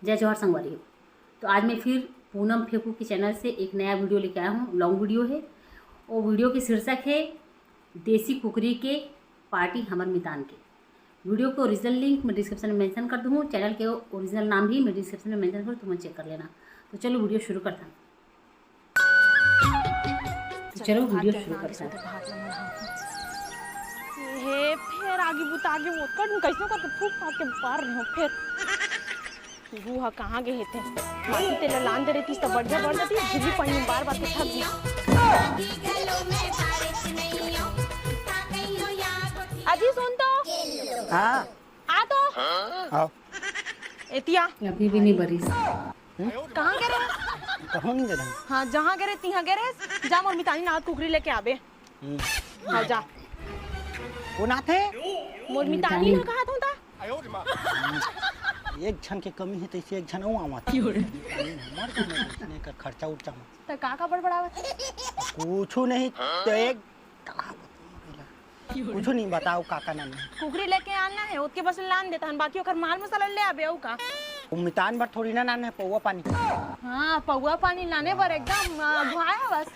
जय जवाहर संगवारी हो। तो आज मैं फिर पूनम फेकू के चैनल से एक नया वीडियो लेके आया हूँ। लॉन्ग वीडियो है और वीडियो की शीर्षक है देसी कुकरी के पार्टी हमर मितान के। वीडियो के ओरिजिनल लिंक मैं डिस्क्रिप्शन में मेंशन कर दूँ। चैनल के ओरिजिनल नाम भी मैं डिस्क्रिप्शन में मेंशन करूँ, तुम चेक कर लेना। तो चलो वीडियो शुरू करता हूँ। चलो वीडियो शुरू करता हूँ। हे फिर आगे बुता आगे वो कर कैसे करके फूक फाक के पार रहे हो फिर वो कहाँ गए थे माटी तेल लान दे रही थी सब बढ़िया बढ़ जाती झिल्ली पानी में बार बार के थक गई। अजी सुन तो हाँ आ तो आओ एतिया अभी भी नहीं बरिस कहाँ गए रे? कहूँ नहीं दे हाँ जहाँ गए तिहाँ गए जा मोर मितानी नाथ कुकरी लेके आबे। हाँ जा वो ना थे मोर मितानी ना कहा था एक क्षण के कमी है तो इसे एक क्षण आवा ने कर खर्चा उठा तो का बड़बड़ावत कुछ नहीं तो एक कुछ नहीं बताओ काका नाम कुकरी लेके आना है उसके बस लान देता है बाकी ओकर माल मसाला ले आबे औ का मितान भर थोड़ी ना नान है पौवा पानी हाँ पौवा पानी लाने पर एकदम भुआया बस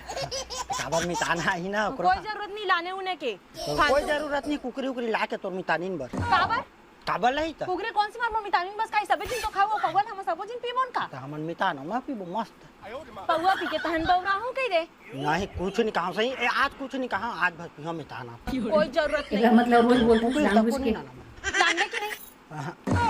काबर मितान ही ना कोई जरूरत नहीं लाने उने के कोई जरूरत नहीं कुकरी उकरी ला के तोर मितानीन भर काबर काबर नहीं तो कुकरी कौन सी मार मितानी बस काई सबे दिन तो खाओ पौवा हम सब दिन पीबोन का तो हमन मितान हम पीबो मस्त पौवा पी के तहन बौरा हूं कई रे नहीं कुछ नहीं कहा सही आज कुछ नहीं कहा आज भर पियो मितान कोई जरूरत नहीं मतलब रोज बोलते हैं लैंग्वेज के लांबे की नहीं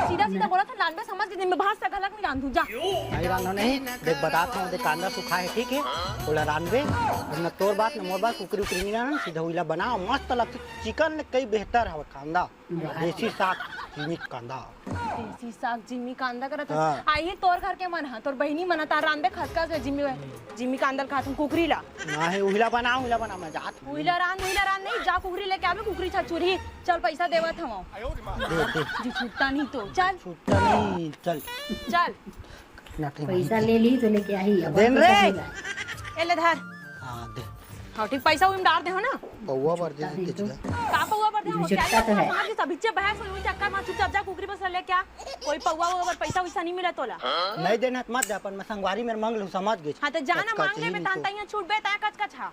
सीधा सीधा बोला था लांबे समझ के दिन में भात सगलक नहीं रांधू जा नहीं रांधो नहीं देख बताता हूँ देख कांदा सूखा है ठीक है बोला रांधबे न तोर बात न मोर बात कुकरी उकरी नहीं रान सीधा उइला बनाओ मस्त लगती चिकन कई बेहतर है कांदा देसी साग जिमित कांदा देसी साग जिम्मी कांदा करत आई है तोर घर के मन है तोर बहनी मना तार रांधबे खसखस है जिम्मी कांदा खात कुकरी ला नहीं उइला बना मैं जात उइला रान नहीं जा कुकरी लेके आवे कुकरी छछुरी चल पैसा देवत हम दे जी छूटता नहीं तो चल छूटता नहीं चल पैसा ले ली तो लेके आई अब देन रे एले धर हां दे हां ठीक पैसा उम डाल दे हो ना बउवा भर दे का पौवा भर दे हो क्या तो है आज सब बिच्चे बहस हुई चक्कर में चुपचाप जा कुकरी बस ले क्या कोई पौवा अगर पैसा वैसा नहीं मिला तोला नहीं देना मत जा अपन मैं संगवारी में मांग लूं समझ गए हां तो जाना मांगने में तान ताइया छूट बे ता कच कच हां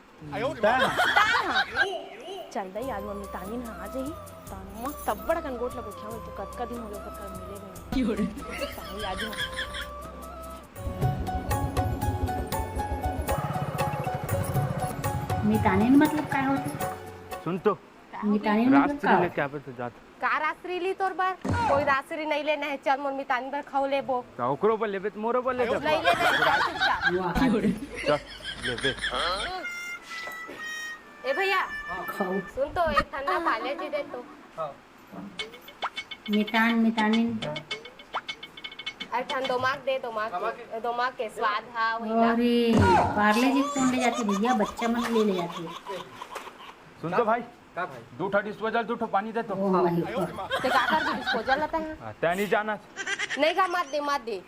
चल दई आज मम्मी तानी ना आ जाई तान मस्त तब्बड़ कन गोट लगो क्या तो कद का दिन हो गया कर मिलेगा क्यों तानी आज मितानी मतलब काय होते सुन तो मितानी मतलब रास्त्री लेके आवे तो जात का रात्रि ली तोर बार कोई रात्रि नहीं लेना है चल मोर मितानी बार खाओ लेबो तो ओकरो पर लेबे मोरो पर ले जा नहीं लेना है चल चुपचाप चल लेबे ए भैया खाओ सुन तो एक ठंडा पाले जी दे तो मितानी अरे ठंड दोमाग के स्वाद हा अरे पार्ले जी कौन ले जाते भैया बच्चा मन ले जाते सुन तो भाई का भाई दो ठा डिस्पोजल दो ठा पानी दे तो ओ भाई ते का कर दी डिस्पोजल लाता है तै नहीं जाना नहीं का मत दे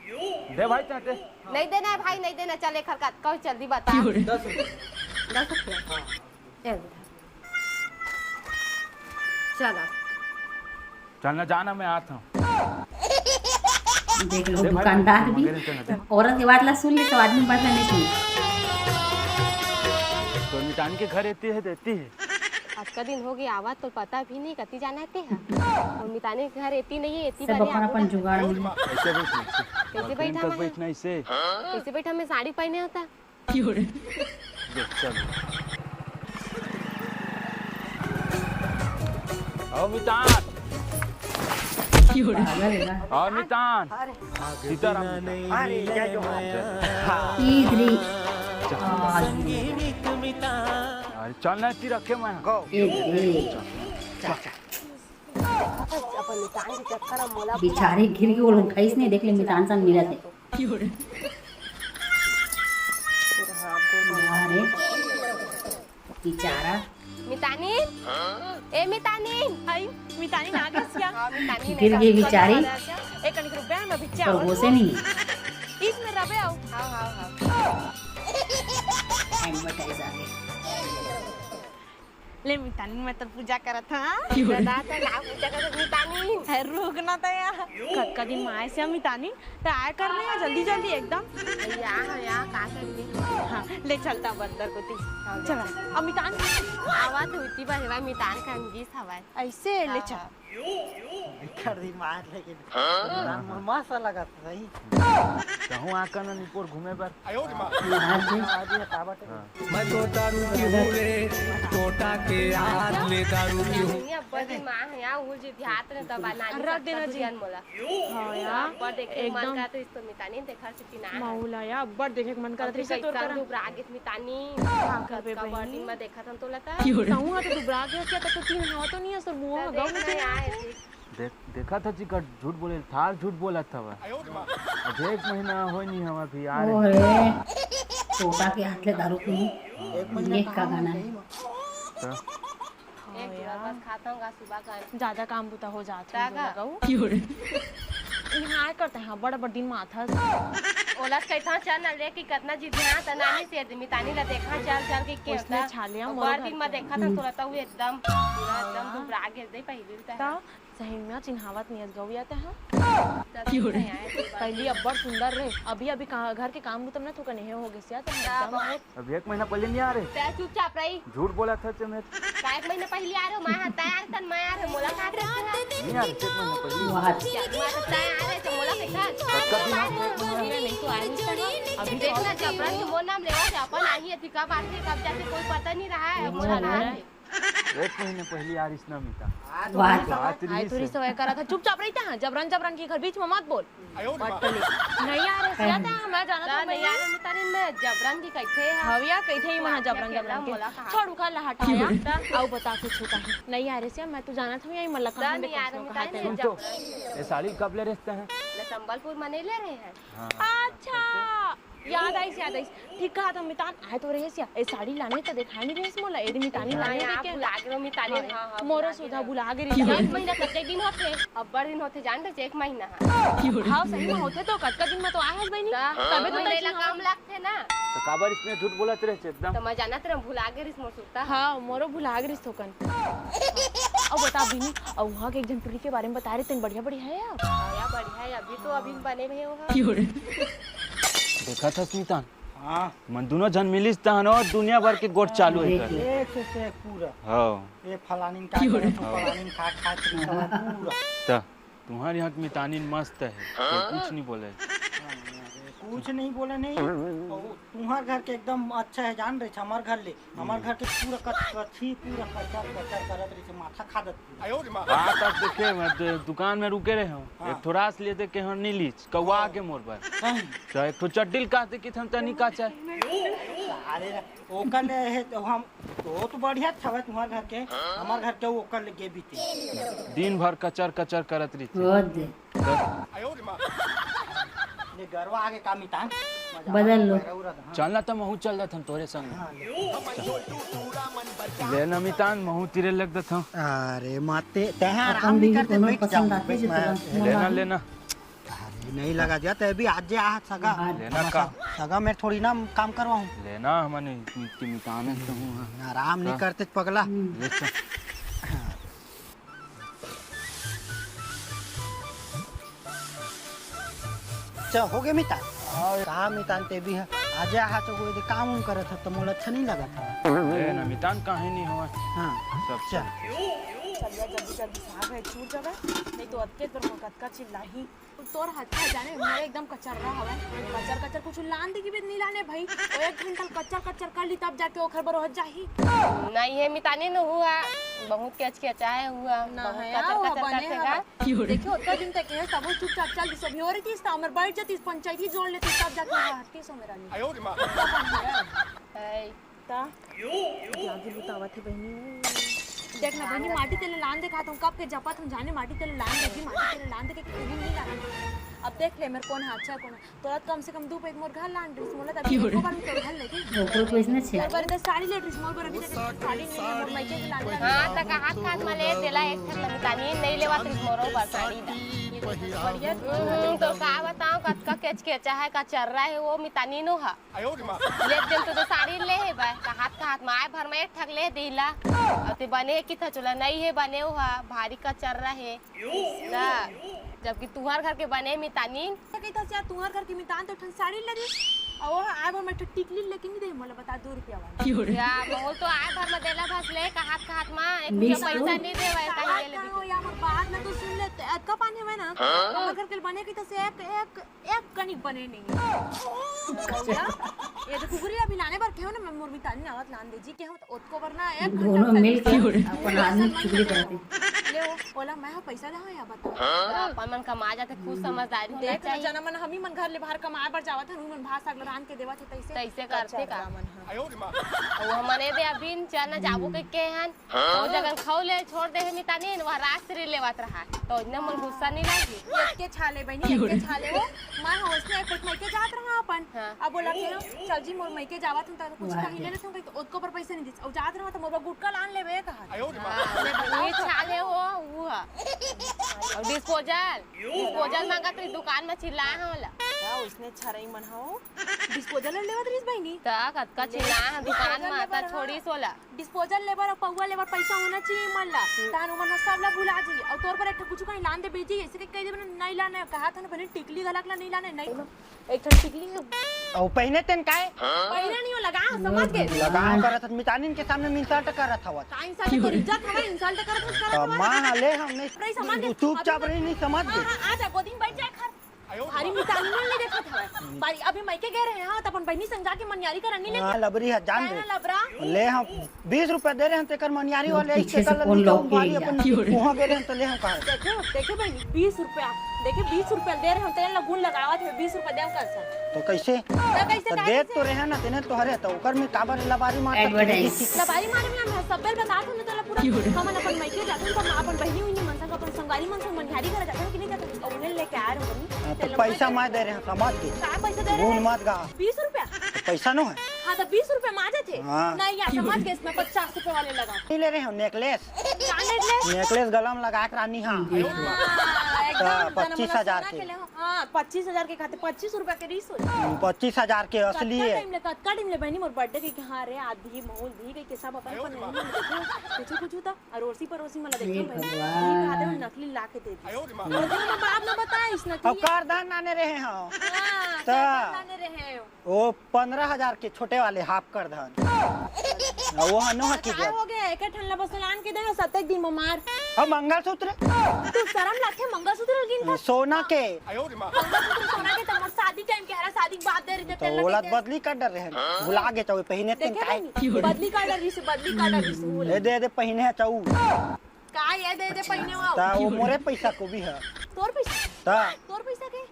दे भाई चाहते नहीं देना है भाई नहीं देना चल एक हरकत कहो जल्दी बता 10 रुपया चल चलना जाना मैं आता हूँ देख लो दुकानदार भी औरत की बात ला सुन ले तो आदमी बात ला नहीं सुन तो मितान के घर रहती है देती है आज का दिन हो गया आवाज तो पता भी नहीं कती जाना ते है और मितानी के घर एती नहीं है एती सब अपन जुगाड़ में कैसे बैठना इसे कैसे बैठा मैं साड़ी पहने होता चल आओ मितान और मितान सीताराम अरे जो अरे चलना ती रखे मैं अपन मितान के चक्कर में मोला बेचारे गिर के वो लोग खैस नहीं देख ले मितान सन मिला थे अरे बेचारा मितानी ए मितानी आई मितानी ना गया मितानी गिर गई बेचारी 1 रुपया में बिच्चा पर वो से नहीं इसमें रबे आओ हां एडवर्टाइज आ गए ले मितानी मैं तो पूजा करत हां दादा तो ना पूजा करत मितानी है रुकना तो यार कक्का दिन माए से मितानी तो आया करने या जल्दी जल्दी एकदम या का करनी हाँ ले चलता बंदर को ती चला अब मितान आवाज होती बा हेवा मितान का अंगीस हवा ऐसे ले चल कर दी मार लेकिन मस्त लगा सही कहूँ आकर ना निपुर घूमे पर आज ये ताबट मैं तो दारू की हूँ रे टोटा के हाथ ले दारू की हूँ दुनिया बड़ी मां है या वो जो ध्यात ने दबा नानी रख देना जी। जान मोला हाँ यार पर देखे मन एकदम का तो इसको मितानी देखा सकती ना माऊला यार अब्बड़ देखे के मन करत रही से तोर करा दुबरा आगे मितानी कर बे का बहनी। बॉडी में देखा था तो लता कहूँ तो दुबरा गया क्या तो तीन हवा तो नहीं है सर मुंह में गाँव में आए देखा था जी झूठ बोले था झूठ बोला था वह अब 1 महीना हो नहीं हवा भी आ रहे ओरे टोटा के हाथ ले दारू पी एक महीना ये का गाना है तो एक बस खाता हूँ सुबह का ज्यादा काम बुता हो जाता है जागा। लगाओ यहाँ करते हैं बड़ा बड़ा दिन माथा ओलस कैथा चल ना ले कि कितना जी ध्यान त नानी से मितानी ला देखा चल चल के के उसने छालिया मोर बार घर दिन में पे। देखा था तो रहता हुए एकदम पूरा एकदम दुबरा गेल दे पहले ता ता सही में चिन्हावत नियत गौया ते हैं पहली पहली अब्बड़ सुंदर रहे अभी अभी घर के काम तुमने तो कने हो गए सिया एकदम अब 1 महीना पहले नहीं आ रहे ते चुपचाप रही झूठ बोला था मैं का 1 महीने पहले आ रहे मैं हां तैयार तन मैं आ रहे मोला का नहीं आ रहे 1 महीना पहले वाह मैं तैयार है तो मोला कैसा नहीं तो आए नहीं अभी देखना जबरन के मोर नाम लेवा जा अपन आई है कब आते कब जाते कोई पता नहीं रहा है मोला ना 1 महीने पहले आ रही ना मिता वाह बात आई थोड़ी सवाय करा था चुपचाप रहता है जबरन की घर बीच में मत बोल बटली नहीं आ रहे सिया था मैं जाना था नहीं यार मितानी में जबरन की कैसे हविया कहते ही वहां जबरन के छोड़ू का हटाया आओ बता कुछ होता है नहीं आ रहे सिया मैं तो जाना था यही मल्ला कहां में यार मितानी सुन तो ये साड़ी कब ले रहते हैं संबलपुर मने ले रहे हैं अच्छा याद आई ठीक कहा था मितान आए तो रहे सिया ए साड़ी लाने तो दिखाई नहीं रही मोला एडी मितानी लाने आप के बुला के मितानी हां मोरो सुधा बुला के रही 1 महीना तक दिन होते अब्बड़ दिन होते जान दे 1 महीना हां सही में होते तो कटका दिन में तो आए बहनी तबे तो मेला काम लगते ना तो काबर इसमें झूठ बोलत रहे एकदम तो मैं जाना तेरा भुला के रिस मोर सुता हां मोरो भुला के रिस थोकन अब बता बहनी और वहां के एक जन टूरी के बारे में बता रहे थे बढ़िया बढ़िया है या बढ़िया है अभी तो अभी बने हुए हो देखा था स्मितान हां मन दोनों जन मिलिस तहन और दुनिया भर के गोट चालू है कर एक से एक पूरा हां ये फलानी का फलानी खा पूरा तो तुम्हारे यहाँ की मितानिन मस्त है तो कुछ नहीं बोले कुछ नहीं बोले नहीं तुम्हार घर के एकदम अच्छा है जान रहे हमार घर ले हमार घर के पूरा कच्ची पूरा कचर करत रहे माथा खादत बात अब देखे मैं दुकान में रुके रहे हूँ एक थोड़ा से लेते के हर नीली कौवा के मोर पर तो एक तो चड्डिल काटे कि हम तनी का चाहे अरे ओकर ले है तो हम तो बढ़िया छवे तुम्हार घर के हमार घर के ओकर ले गे बीते दिन भर कचर कचर करत रही बहुत दे ये गरवा आगे का मितान बदल लो चलना तो महू चल रहा था तोरे संग लेना मितान महू तिरे लग दे था अरे माते तहां अपन आराम भी नहीं करते दोनों बैठ पसंद जाओ आते हैं लेना लेना अरे नहीं लगा दिया तो अभी आज आ सगा लेना का सगा मैं थोड़ी ना काम करवाऊं लेना हमने की मितान है तो हूँ आराम नहीं करते पगला ले चल चल हो गए मितान कहा मितान ते भी है आज आ तो कोई काम उम करत था तो मोला अच्छा नहीं लगा था लेना मितान काहे नहीं हुआ हां सब चल जल्दी भाग है छूट जावे नहीं तो अटके पर कतका चिल्लाही तोर हत्या जाने मेरे एकदम कचर रहा हवे कचर कुछ लान दी भी नहीं लाने भाई ओ 1 घंटा कचर कर ली तब जाके ओखर बर हो जाही नहीं है मितानी न हुआ बहुत के अचके हुआ बहुत कचर करतेगा देखियो उतना दिन तक है सब चुपचाप चल सभी हो रही थी हमर बैठ जाती पंचायती जोड़ लेती तब जाके हटके सो मेरा नहीं ता आगे बतावत है बहनी देखना बहनी माटी तेले लान दिखाता हूँ कब के जपत हम जाने माटी तेले लान देगी माटी तेले लान दे के कहीं नहीं लाना अब देख ले मेरे कौन है अच्छा कौन है तोरा कम से कम 2 पैक मोर घर लान ड्रेस मोला तब एको बार में तोर घर लेके ओकरो तो इसने छे एक बार तो साड़ी ले ड्रेस मोर पर अभी तक साड़ी नहीं है मोर मायके के लान हाँ तक हाथ हाथ में ले तेला एक ठन लमितानी नहीं लेवा त्रिस मोरो पर साड़ी दा बढ़िया तो का बताऊं कतका केच के चाहे का चर रहा है वो मितानी नो हा ले दिन तो साड़ी ले है बा का हाथ में आए भर में एक ठग ले देला अते बने की था चला नहीं है बने हो हा भारी का चर रहा है ना जबकि तुहार घर के बने मितानी कहता से तुहार घर के मितान तो ठन साड़ी ले दी और आए भर में टिकली लेके नहीं दे मोला बता 2 रुपया वाला या मोल तो आए भर में देला बस ले का हाथ में एक रुपया पैसा नहीं देवा कहीं ले ले या हमर बात ना तो सुन ले अतका पानी है ना हमर घर के बने की तो से एक कनिक बने नहीं ये तो कुकुरी अभी लाने पर क्यों ना मोर मितानी आवत लान दे जी के हम ओतको वरना एक दोनों मिल के अपन आदमी चुगली करते ले बोला मैं पैसा दे या बता अपन मन कमा जाते खुद समझदारी होना देख चाहिए जना मन हमी मन घर ले बाहर कमाए पर जावत है मन भास अगला रान के देवत है तैसे करते का और हमने दे अभी चना जाबो के हन वो जगह खाओ ले छोड़ दे है मितानी वहां रास्ते लेवत रहा तो इतना मन गुस्सा नहीं लागी एक के छाले बहनी एक के छाले वो मैं होसने कुछ मई के जात रहा अपन अब बोला कि चल जी मोर मई के जावत हूं तो कुछ कहीं ले रहूं तो ओतको पर पैसे नहीं दिस और जात रहा तो मोर गुटका लान लेबे कहा ये छाले वो और डिस्पोजल मांगा तो दुकान में चिल्लाए होला क्या उसने छरई मन हो डिस्पोजल लेवत रहीस बहनी ता कतका चिल्लाए दुकान में ता छोड़ी सोला डिस्पोजल लेबर और पौवा लेबर पैसा होना चाहिए मन ला तान मन सब ला भुला जी और तोर पर एक कुछ कहीं लान दे बेजी ऐसे के कह दे नहीं लाना कहा था ना बने टिकली गलक ला नहीं लाने नहीं एक ठन टिकली और पहने तेन काहे पहले नहीं हो लगा समझ के लगा करत मितानिन के सामने इंसल्ट करत हवत का इंसान को इज्जत हवे इंसल्ट करत तो मां ले हम नहीं समझ नहीं चुपचाप रही नहीं समझ गए आ जा गोदी में बैठ जा खर भारी मितानी नहीं देखत हवे भाई अभी मायके गए रहे हां त अपन बहनी समझा के मनयारी करनी ले हां लबरी है जान दे लबरा ले हम 20 रुपए दे रहे हैं तेकर मनयारी वाले इससे कल भारी अपन वहां गए रहे हैं तो ले हम कहा देखो बहनी 20 रुपया देखिए 20 रुपया दे रहे हम तेल गुण लगावत है 20 रुपया देम कर सर तो कैसे तो दे तो रहे ना तेने तो हरे तो ओकर में काबर लबारी मार लबारी मारे में हम सब बेल बता दूं तो पूरा हम अपन मायके जाते हैं तो अपन बहनी हुई मन संग अपन संगारी मन संग मनयारी कर जाते हैं कि नहीं जाते और उन्हें लेके आ रहे हो तो पैसा मैं दे रहे हैं समझ के का पैसा दे रहे गुण मत गा 20 रुपया पैसा नो है हां तो 20 रुपया माजे थे हाँ। नहीं यार समझ के इसमें 50 रुपए वाले लगा नहीं ले रहे हो नेकलेस नेकलेस नेकलेस गला में लगा के रानी हां एकदम 25,000 के हां 25,000 के खाते 25 रुपया के रीस हो 25,000 के असली है कत्का टाइम ले बहनी मोर बर्थडे के हां रे आधी मोल दी गई के सब अपन नहीं कुछ था अरोसी परोसी मला देखो भाई ये खाते में नकली ला के दे दी और बाप ना बता इस नकली अब कारदान आने रहे हैं हां तो लाने रहे वो 15,000 के छोटे वाले हाफ कर धन वो हनो की क्या हो गया एक ठल्ला बस लान के दे 7 दिन में मार अब मंगलसूत्र तू शर्म लाथे मंगलसूत्र गिन था सोना के मंगलसूत्र सोना के तमर शादी टाइम के हरा शादी के बाद दे रहे तो औलाद बदली कर डर रहे हैं भुला गए तो पहने तेन देखे काय नहीं बदली का डर से बदली का डर ले दे पहने चाऊ का ये दे पहने वाओ ता वो मोरे पैसा को भी है तोर पैसा ता तोर पैसा के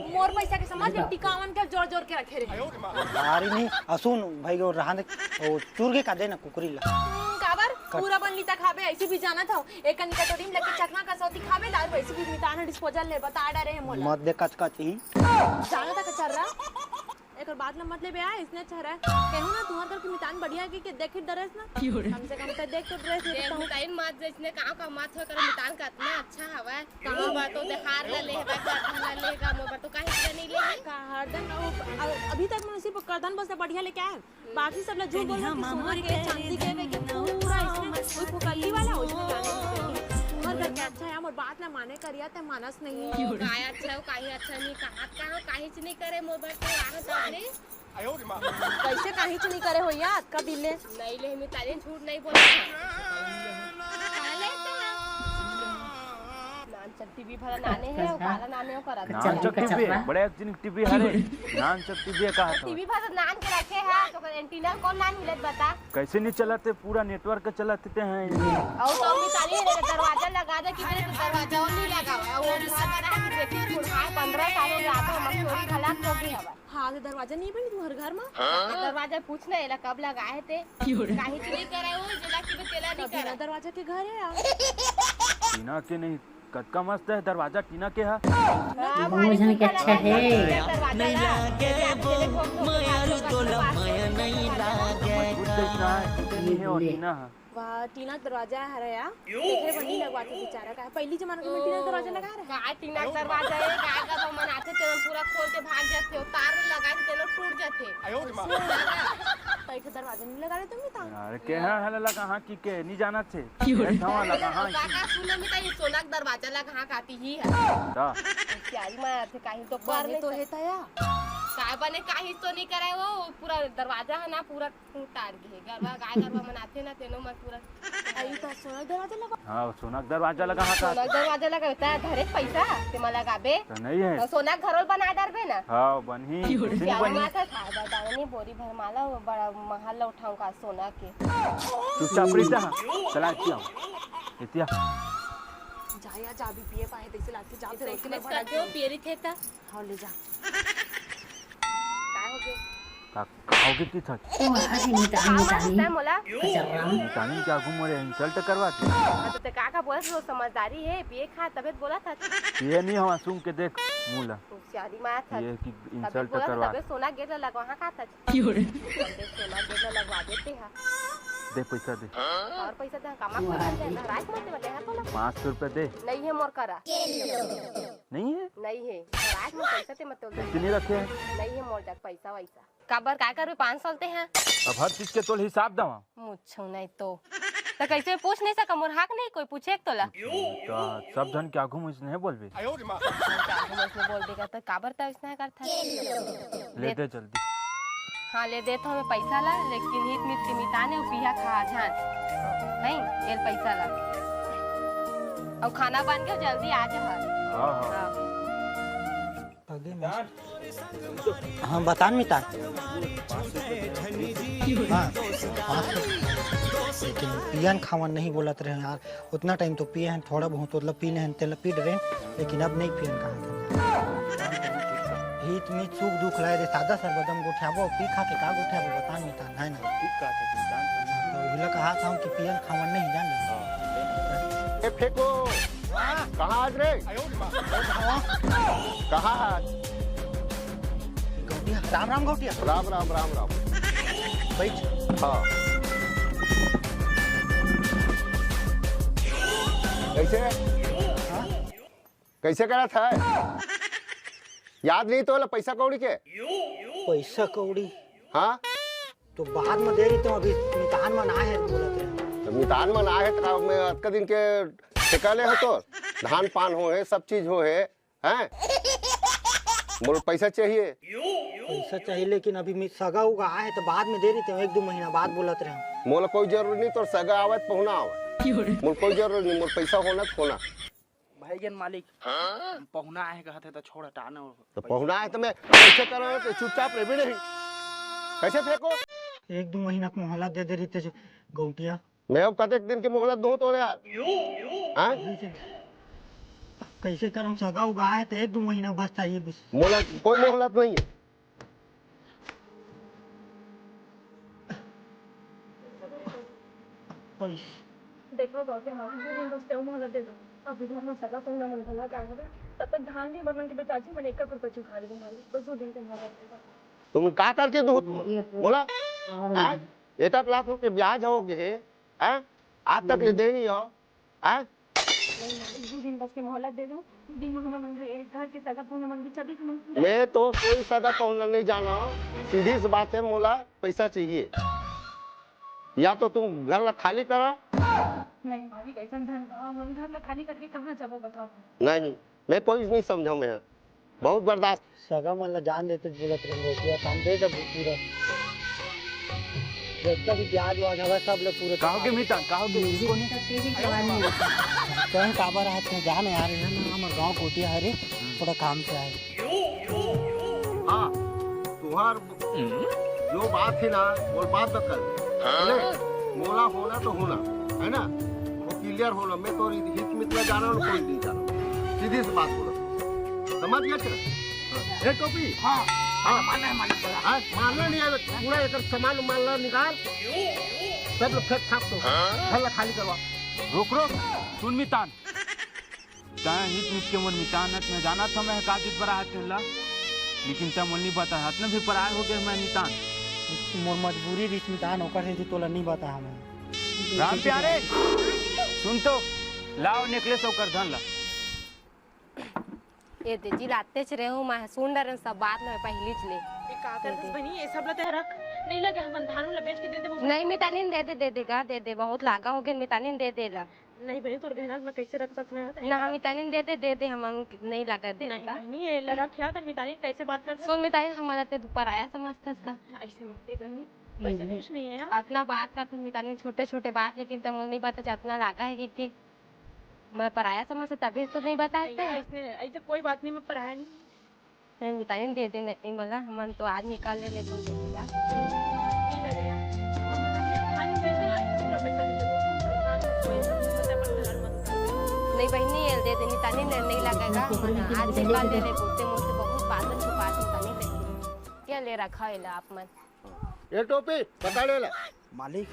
मोर पैसा के समझ टिकावन के जोड़ जोड़ के रखे रे भारी नहीं असुन भाई वो रहन वो चुरगे का देना कुकरी ला काबर पूरा बन लीता खाबे ऐसे भी जाना था एक निका तो टीम लेके चखना का सौती खाबे लार वैसे भी मिताना डिस्पोजल ले बता डा रहे मोला मत दे कच कच ही जाना था के चल रहा एक और बात ना मतलब है इसने अच्छा रहा कहूं ना तुम्हारे घर की मितान बढ़िया की देख ड्रेस ना कम से कम तो देख तो ड्रेस देख मिताइन मत जिसने कहां का मत हो कर मितान का इतना अच्छा हवा कहां बात तो देखार ले लेगा कर लेगा मोबाइल तो काहे नहीं ले का हरदन अभी तक मैं सिर्फ करदन बस बढ़िया लेके आया बाकी सब लोग झूठ बोल रहे हैं सोना के चांदी के पूरा इसने कोई कल्ली वाला उसमें जाने घर करके अच्छा है और बात ना माने करिया ते मानस नहीं काय अच्छा हो काही अच्छा नहीं कहां काहीच नहीं करे मोबाइल पे आगत आपने कैसे काहीच नहीं करे हो यार कब दिले नहीं ले मिताइन झूठ नहीं बोले टीवी भरा नाने है और काला नाने हो करा नान चक टीवी बड़े एक्चुअली टीवी हरे नान चक टीवी कहा था टीवी भरा नान के रखे है तो एंटीना कौन नान मिलत बता कैसे नहीं चलाते पूरा नेटवर्क चलाते हैं और तो मितानी दरवाजा लगा दे कि मेरे दरवाजा नहीं लगा हुआ वो घर देखी पुरहा 15 साल हो गया तो हम चोरी खलास हो गई हवा हां तो दरवाजा नहीं बनी तू हर घर में दरवाजा पूछना एला कब लगाए थे काहे नहीं करे वो जिला की तेला नहीं करा दरवाजा के घर है यार सीना के नहीं कतका मस्त है दरवाजा टीना के है। दोनों जन के अच्छा है। और टीना है। वाह टीना दरवाजा है या देखे बनी लगवाते बेचारा का पहली जमाना में टीना दरवाजा लगा रहा का टीना के दरवाजा है गाय का तो मनाते ते पूरा खोल के भाग जाते तार लगा के तेनो टूट जाते है तो दरवाजा नहीं लगा रहे तुम ता अरे के है लला कहां की के नहीं जाना छे ऐसा लगा हां काका सुनो में तो सोना के दरवाजा लगा हां काती ही है ता प्यारी मां थे काहे तो पर तो है तया काय बने काहे तो नहीं करे वो पूरा दरवाजा है ना पूरा तार के गरबा गाय गरबा मनाते ना तेनो मत पूरा आई तो सोना दरवाजा लगा हां सोना के दरवाजा लगा हां सोना के दरवाजा लगा है धरे पैसा ते मला लगाबे तो नहीं है तो सोना घरोल बना डरबे ना हां बनी नहीं बनी माता था दानी बोरी भर माला बड़ा महल उठाऊं का सोना के चुपचाप रही जा चला इतिया जाया जा भी पिए पाए तैसे लाते जा फिर इतने क्यों पियरी थे ता हां ले जा काय हो गए खाओगे की था ओ हरी मितानी मोला मितानी क्या घूम रहे इंसल्ट करवा के तो ते काका बोला तो समझदारी है पिए खा तबीयत बोला था ये नहीं हम सुन के देख मूला शादी में था ये की इंसल्ट करवा तबे सोना गेट लगा वहां का था सोना गेट लगवा देते हैं दे पैसा दे और पैसा दे कमा कर दे रात में बते हैं तो 500 रुपए दे नहीं है मोर करा नहीं है नहीं है रात में पैसा ते मत दे कितने रखे हैं नहीं है मोर तक पैसा वैसा काबर काय करबे 500 लेते हैं अब हर चीज के तोल हिसाब दवा मुझो नहीं तो कैसे पूछ नहीं सका मोर हक नहीं कोई पूछे तोला तो सब जन क्या घूम नहीं बोलबे उसने बोल देगा तो काबर ता इसने करता ले दे जल्दी हाँ ले दे तो हमें पैसा ला लेकिन हित मित के मिताने और पिया खा जान नहीं ये पैसा ला और खाना बन के जल्दी आ जा हां हां हाँ बता मिता हाँ लेकिन पियन खावन नहीं बोलत रहे यार उतना टाइम तो पिए हैं थोड़ा बहुत मतलब पी हैं तेल पी रहे लेकिन अब नहीं पियन कहा हित में सुख दुख लाए रे सादा सर बदम गोठाबो पी खा के का गोठाबो बता मिता है ना ठीक का तो बोला कहा था कि पियन खावन नहीं जाने ए फेंको कहाँ आज रे कहाँ आज गौटिया राम राम गौटिया राम राम राम राम बैठ हाँ कैसे हाँ कैसे करा था याद नहीं तो पैसा कौड़ी के पैसा कौड़ी हाँ तो बाद में दे रही तो अभी मितान में ना है बोलत रहे तो मितान में ना है तो मैं अतका दिन के टिकाले हो तो धान पान हो है सब चीज हो है हैं मोर पैसा चाहिए पैसा चाहिए लेकिन अभी मैं सगा उगा है तो बाद में दे रही थे 1-2 महीना बाद बोलत रहे मोला कोई जरूरी नहीं तो सगा आवत पहुना आवत मोर कोई जरूरी नहीं मोर पैसा होना तो होना भाईजान मालिक पहुना आए कहते तो छोड़ हटाना तो पहुना है तो मैं कैसे करो तो चुपचाप रह भी नहीं कैसे फेंको 1-2 महीना को मोहलत दे दे रही थे गौटिया मैं अब कते दिन की मोहलत दो तो यार हाँ कैसे करूं सगा उगा है तो 1-2 महीना बस चाहिए बस मोहलत कोई मोहलत नहीं है देखो बाबू हम बस तेरे मोहल्ला दे दो अभी घर में सगा तुम ना मोहल्ला का है तब तक धान भी बनन के बेचाची मैंने 1 रुपए चुका दी तुम्हारी बस 2 दिन के मोहल्ला तुम का करके दो बोला एक लाख रुपए ब्याज होगे हैं आज तक दे नहीं हो हैं 2 दिन बस के मोहल्ला दे दो दिन में मन एक घर के सगा तुम मन की चली मैं तो कोई सगा पहुंचना नहीं जाना सीधी सी बात है मोला पैसा चाहिए या तो तुम घर खाली करा नहीं भाभी कैसा हम घर खाली करके कहां जाबो बताओ नहीं मैं कोई नहीं समझा मैं बहुत बर्दाश्त सगा मतलब जान देते बोलत रहे गौटिया हम दे दे पूरा जितना भी ब्याज वाज हवा सब ले पूरे कहोगे मिता कहोगे सोने का तेजी जवानी होता है कहीं काबर हाथ में जान आ रहे हैं ना हमारे गांव कोटिया हरे थोड़ा काम से आए हाँ तुम्हार जो बात थी ना वो बात तो कर मोला होना तो होना है ना वो क्लियर होना मैं तो हित मित्र जाना और कोई नहीं जाना सीधी सी बात बोला समझ गया क्या टोपी हाँ हाँ मानना है मानना नहीं है पूरा एक सामान मानना निकाल सब लोग फेंक छाप तो घर खाली करवा रोक रोक सुन मितान ता हित मित के मोर मितानत में जाना था मैं काजित पर आते ला लेकिन तब मोल नहीं पता है इतना भी पराय हो गए मैं नितान मोर मजबूरी रिच मितान होकर है तोला नहीं बता हमें। राम प्यारे सुन तो लाओ नेकलेस होकर धन ला ये दे जी लाते च रहे हूँ मैं सुन डरन सब बात में पहली च ले ये का करत बनी ये सब लते रख नहीं लगे हम धान ला बेच के दे दे नहीं मितानी दे देगा दे दे बहुत लागा हो गया मितानी दे देला नहीं बनी तोर गहना में कैसे रख सकते हैं ना मितानी दे दे हम नहीं लगा दे नहीं बनी ये लड़ा क्या कर मितानी कैसे बात कर सुन मितानी हमारा ते ऊपर आया समझता था ऐसे मत बनी वैसे कुछ नहीं है यार अपना बात का तुम मितानी छोटे छोटे बात लेकिन तुम नहीं पता इतना लागा है कि मैं पराया समझता तभी तो नहीं बताते ऐसे कोई बात नहीं मैं पढ़ाया नहीं मितानी दे दे नहीं बोला हम तो आज निकाल ले नहीं बहनी ये दे दे मितानी नहीं लगेगा आज निकाल ले बोलते मुझसे बहुत बात छुपा मितानी दे क्या ले रखा है आप मत ये टोपी पकड़ ले मालिक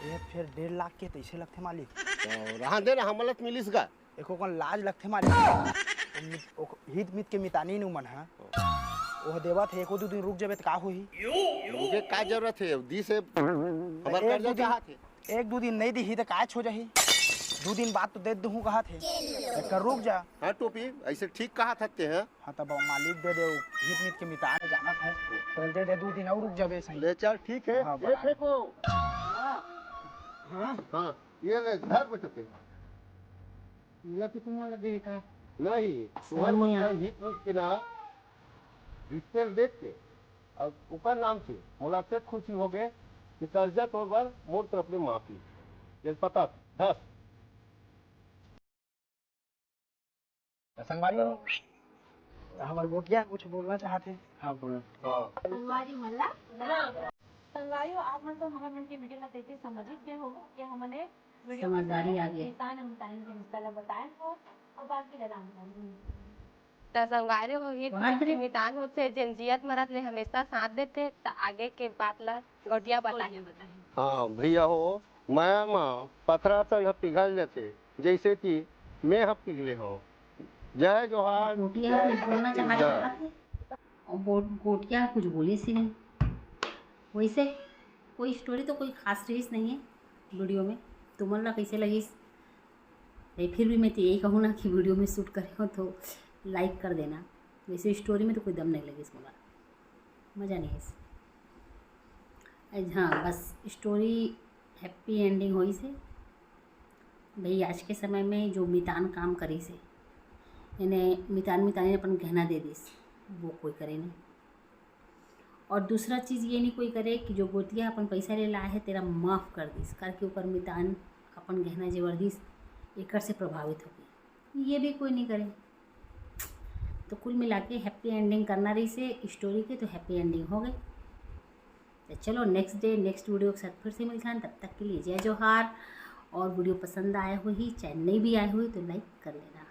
ये फिर 1.5 लाख के तैसे लगते मालिक रहा दे ना हमलत मिलिस का एको कौन लाज लगते मालिक हित मित के मितानी नु मन है वो देवा थे एको 2 दिन रुक जाबे त का होही मुझे का जरूरत है दी से खबर कर जा कहा थे 1-2 दिन नहीं दी ही त काच हो जाही 2 दिन बाद तो दे दूं कहा थे कर रुक जा। हाँ टोपी ऐसे ठीक कहा थकते हैं। हाँ तब मालिक दे दे हित मित के मितान जाना है तो दे दे 2 दिन और रुक जाबे सही ले चल ठीक है। हाँ, ये देखो हाँ ये ले घर में चुके ये कितना लगेगा नहीं सुहर में हित मित के ना रिश्ते देख के और ऊपर नाम से मुलाकात खुशी हो गए कि कर्जा तौर पर मोर तरफ में माफी ये पता 10 संगवारी हमारे गोटिया कुछ बोलना चाहते हैं। हाँ बोलो संगवारी मल्ला संगवारी आप मन तो हमारे मन की वीडियो ला देखे समझी के हो कि हमने समझदारी आ गई इंसान हम टाइम के रिश्ता बताएं हो और बाकी लगा तो संगारे हो ये मितान होते जिंजियत मरद ले हमेशा साथ देते तो आगे के बात ला गोटिया बताइए हाँ भैया हो मैं पथरा तो पिघल जाते जैसे कि मैं हम पिघले हो जय जोहार गोटिया बोलना चाहते और गोटिया कुछ बोली सी नहीं वैसे कोई स्टोरी तो कोई खास रहीस नहीं है वीडियो में तुमला कैसे लगी फिर भी मैं तो यही कहूँ ना कि वीडियो में शूट करे हो तो लाइक कर देना वैसे स्टोरी में तो कोई दम नहीं लगी इस मुला मज़ा नहीं है इस हाँ बस स्टोरी हैप्पी एंडिंग हुई से भाई आज के समय में जो मितान काम करी से इन्हें मितानी अपन गहना दे दीस वो कोई करे नहीं और दूसरा चीज़ ये नहीं कोई करे कि जो गोतिया अपन पैसा ले ला है तेरा माफ़ कर दीस करके ऊपर मितान अपन गहना जेवर दीस एक से प्रभावित होगी ये भी कोई नहीं करे तो कुल मिला के हैप्पी एंडिंग करना रही से स्टोरी के तो हैप्पी एंडिंग हो गई तो चलो नेक्स्ट डे नेक्स्ट वीडियो के साथ फिर से मिलते हैं तब तक के लिए जय जोहार और वीडियो पसंद आया हुई चाहे नहीं भी आए हुई तो लाइक कर लेना।